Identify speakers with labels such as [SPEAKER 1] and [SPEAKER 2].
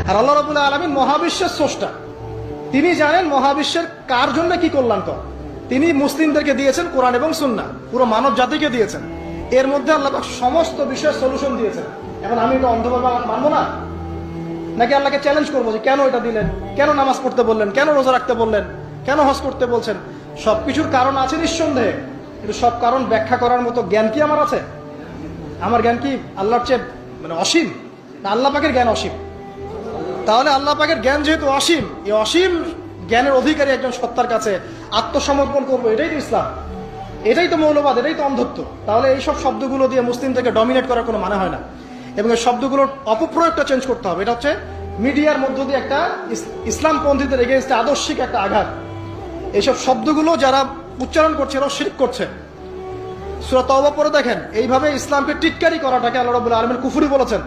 [SPEAKER 1] আর আল্লাহ রাব্বুল আলামিন মহাবিশ্বের স্রষ্টা, তিনি জানেন মহাবিশ্বের কার জন্য কি কল্যাণকর। তিনি মুসলিমদেরকে দিয়েছেন কোরআন এবং সুন্নাহ, পুরো মানব জাতিকে দিয়েছেন। এর মধ্যে আল্লাহ পাক সমস্ত বিষয়ের সলিউশন দিয়েছেন। এখন আমি এটা অন্ধভাবে মানবো না, নাকি আল্লাহকে চ্যালেঞ্জ করবো যে কেন এটা দিলেন, কেন নামাজ পড়তে বললেন, কেন রোজা রাখতে বললেন, কেন হজ করতে বলছেন? সবকিছুর কারণ আছে নিঃসন্দেহে, কিন্তু সব কারণ ব্যাখ্যা করার মতো জ্ঞান কি আমার আছে? আমার জ্ঞান কি আল্লাহর চেয়ে অসীম, না আল্লাহ পাকের জ্ঞান অসীম? তাহলে আল্লাহ পাকের জ্ঞান যেহেতু অসীম, এই অসীম জ্ঞানের অধিকারী একজন সত্তার কাছে আত্মসমর্পণ করবো, এটাই তো ইসলাম, এটাই তো মৌলবাদ, এটাই তো অন্ধত্ব। তাহলে এইসব শব্দগুলো দিয়ে মুসলিমদেরকে ডমিনেট করার কোনো মানে হয় না, এবং এই শব্দগুলোর অপপ্রয়োগটা চেঞ্জ করতে হবে। এটা হচ্ছে মিডিয়ার মধ্য দিয়ে একটা ইসলামপন্থীদের এগেইনস্টে আদর্শিক একটা আঘাত। এইসব শব্দগুলো যারা উচ্চারণ করছে এরা শিরক করছে। সূরা তাওবা পড়ে দেখেন, এইভাবে ইসলামকে টিটকারি করাটাকে আল্লাহ রাব্বুল আলামিন কুফরি বলেছেন।